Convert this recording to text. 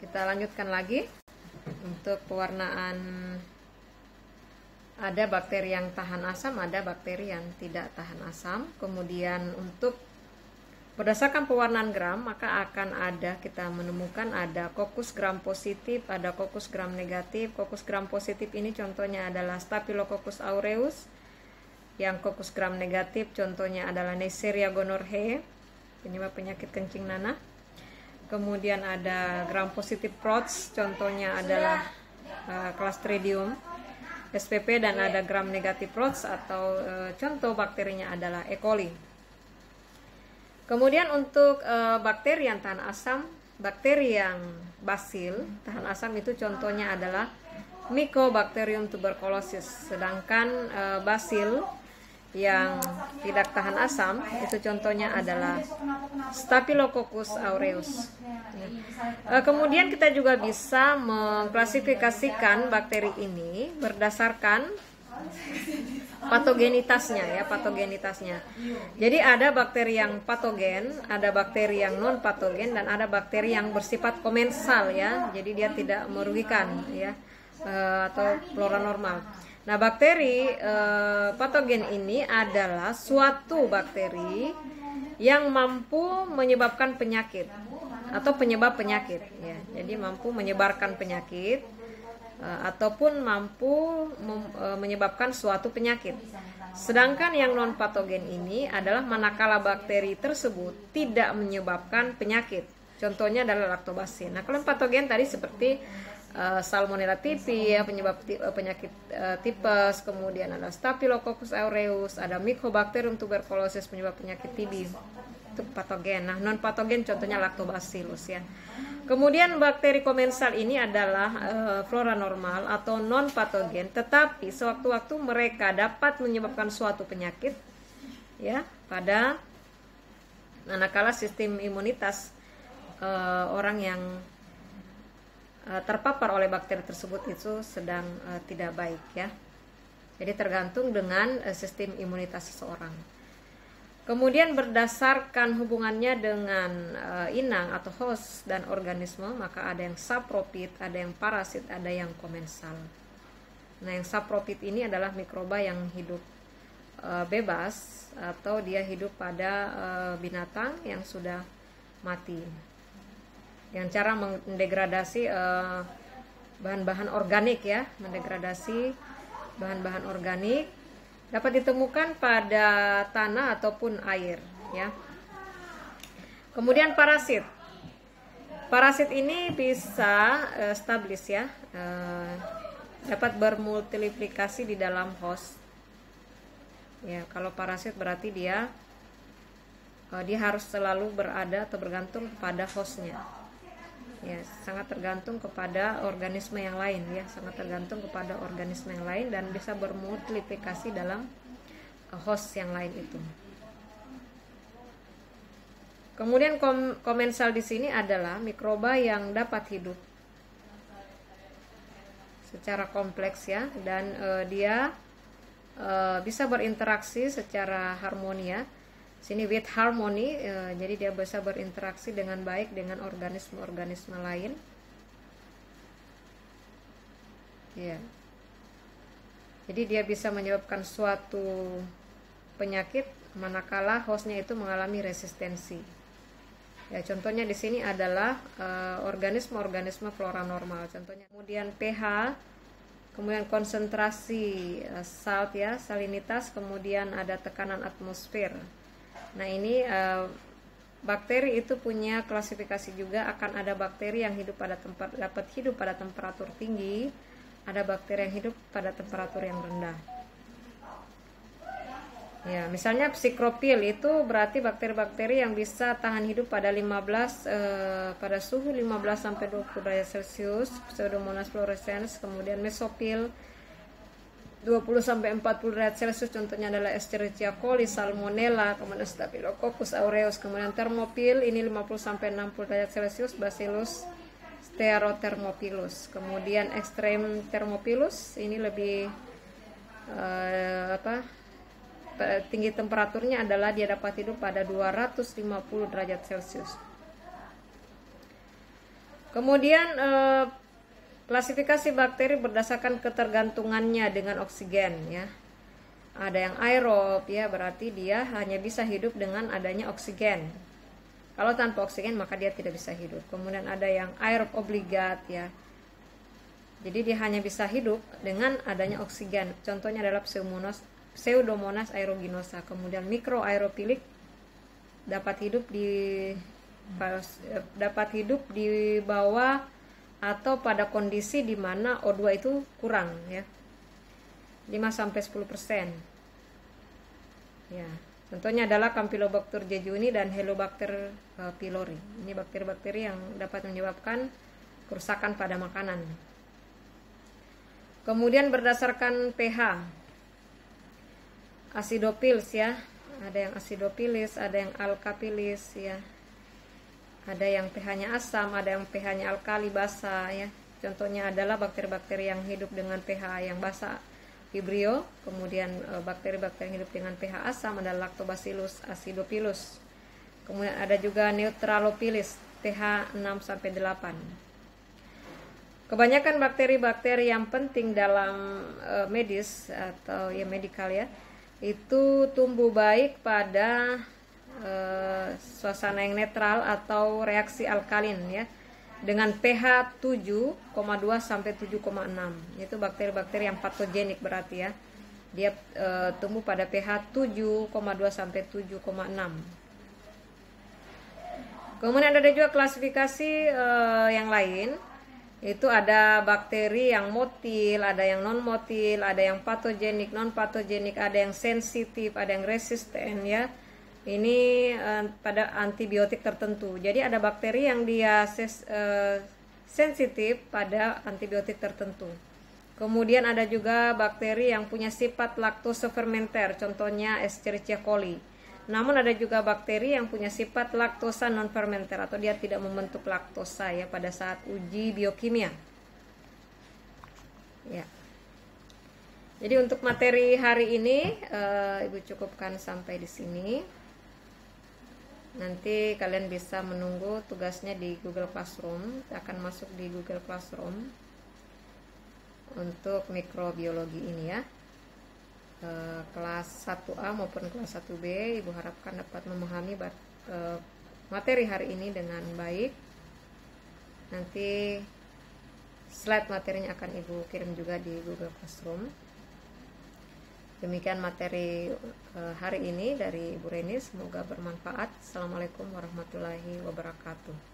Kita lanjutkan lagi. Untuk pewarnaan, ada bakteri yang tahan asam, ada bakteri yang tidak tahan asam. Kemudian untuk berdasarkan pewarnaan gram, maka akan ada, kita menemukan ada Coccus gram positif, ada Coccus gram negatif. Coccus gram positif ini contohnya adalah Staphylococcus aureus. Yang Coccus gram negatif contohnya adalah Neisseria gonorrhoeae, penyebab penyakit kencing nanah. Kemudian ada gram positif Prots, contohnya adalah Clostridium spp, dan ada gram negatif Prots atau contoh bakterinya adalah E. coli. Kemudian untuk bakteri yang tahan asam, bakteri yang basil tahan asam itu contohnya adalah Mycobacterium tuberculosis. Sedangkan basil yang tidak tahan asam itu contohnya adalah Staphylococcus aureus. Kemudian kita juga bisa mengklasifikasikan bakteri ini berdasarkan patogenitasnya, patogenitasnya. Jadi ada bakteri yang patogen, ada bakteri yang non patogen, dan ada bakteri yang bersifat komensal Jadi dia tidak merugikan atau flora normal. Nah, bakteri patogen ini adalah suatu bakteri yang mampu menyebabkan penyakit atau penyebab penyakit Jadi mampu menyebarkan penyakit ataupun mampu menyebabkan suatu penyakit. Sedangkan yang non patogen ini adalah manakala bakteri tersebut tidak menyebabkan penyakit. Contohnya adalah Lactobacillus. Nah, kalau patogen tadi seperti Salmonella typhi penyebab penyakit tipes, kemudian ada Staphylococcus aureus, ada Mycobacterium tuberculosis penyebab penyakit TB. Itu patogen. Nah, non patogen contohnya Lactobacillus Kemudian bakteri komensal ini adalah flora normal atau non patogen, tetapi sewaktu-waktu mereka dapat menyebabkan suatu penyakit pada manakala sistem imunitas orang yang terpapar oleh bakteri tersebut itu sedang tidak baik Jadi tergantung dengan sistem imunitas seseorang. Kemudian berdasarkan hubungannya dengan inang atau host dan organisme, maka ada yang saprofit, ada yang parasit, ada yang komensal. Nah, yang saprofit ini adalah mikroba yang hidup bebas atau dia hidup pada binatang yang sudah mati. Yang cara mendegradasi bahan-bahan organik mendegradasi bahan-bahan organik dapat ditemukan pada tanah ataupun air Kemudian parasit. Parasit ini bisa establis dapat bermultiplikasi di dalam host. Kalau parasit berarti dia harus selalu berada atau bergantung pada hostnya. Sangat tergantung kepada organisme yang lain sangat tergantung kepada organisme yang lain dan bisa bermultiplikasi dalam host yang lain itu. Kemudian komensal di sini adalah mikroba yang dapat hidup secara kompleks dan dia bisa berinteraksi secara harmoni Sini with harmony, jadi dia bisa berinteraksi dengan baik dengan organisme-organisme lain. Jadi dia bisa menyebabkan suatu penyakit manakala hostnya itu mengalami resistensi. Contohnya di sini adalah organisme-organisme flora normal. Contohnya kemudian pH, kemudian konsentrasi salt salinitas, kemudian ada tekanan atmosfer. Nah, ini bakteri itu punya klasifikasi juga. Akan ada bakteri yang dapat hidup pada temperatur tinggi, ada bakteri yang hidup pada temperatur yang rendah. Misalnya psikropil itu berarti bakteri-bakteri yang bisa tahan hidup pada pada suhu 15 sampai 20 derajat Celcius, Pseudomonas fluorescens. Kemudian mesopil 20 sampai 40 derajat Celcius, contohnya adalah Escherichia coli, Salmonella, kemudian Staphylococcus aureus. Kemudian termopil ini 50 sampai 60 derajat Celcius, Bacillus Stearothermophilus. Kemudian ekstrem Thermophilus ini lebih tinggi temperaturnya adalah dia dapat hidup pada 250 derajat Celcius. Kemudian klasifikasi bakteri berdasarkan ketergantungannya dengan oksigen ya. Ada yang aerob ya, berarti dia hanya bisa hidup dengan adanya oksigen. Kalau tanpa oksigen maka dia tidak bisa hidup. Kemudian ada yang aerob obligat ya. Jadi dia hanya bisa hidup dengan adanya oksigen. Contohnya adalah Pseudomonas aeruginosa. Kemudian mikroaerofilik dapat hidup di bawah atau pada kondisi di mana O2 itu kurang ya. 5-10%. Ya, contohnya adalah Campylobacter jejuni dan Helicobacter pylori. Ini bakteri-bakteri yang dapat menyebabkan kerusakan pada makanan. Kemudian berdasarkan pH, acidophils ya, ada yang acidophilus, ada yang alkaphilis ya, ada yang pH-nya asam, ada yang pH-nya alkali basa ya. Contohnya adalah bakteri-bakteri yang hidup dengan pH yang basa, Vibrio. Kemudian bakteri-bakteri yang hidup dengan pH asam adalah Lactobacillus acidophilus. Kemudian ada juga Neutralophilus pH 6-8. Kebanyakan bakteri-bakteri yang penting dalam medis atau ya medikal ya, itu tumbuh baik pada suasana yang netral atau reaksi alkalin ya, dengan pH 7,2 sampai 7,6. Itu bakteri-bakteri yang patogenik berarti ya. Dia tumbuh pada pH 7,2 sampai 7,6. Kemudian ada juga klasifikasi yang lain. Itu ada bakteri yang motil, ada yang non motil, ada yang patogenik, non patogenik, ada yang sensitif, ada yang resisten ya. Ini pada antibiotik tertentu. Jadi ada bakteri yang dia sensitif pada antibiotik tertentu. Kemudian ada juga bakteri yang punya sifat laktose fermenter, contohnya Escherichia coli. Namun ada juga bakteri yang punya sifat laktosa non fermenter atau dia tidak membentuk laktosa ya pada saat uji biokimia. Ya. Jadi untuk materi hari ini Ibu cukupkan sampai di sini. Nanti kalian bisa menunggu tugasnya di Google Classroom. Akan masuk di Google Classroom untuk mikrobiologi ini ya. Kelas 1A maupun kelas 1B. Ibu harapkan dapat memahami materi hari ini dengan baik. Nanti slide materinya akan Ibu kirim juga di Google Classroom. Demikian materi hari ini dari Ibu Reni, semoga bermanfaat. Assalamualaikum warahmatullahi wabarakatuh.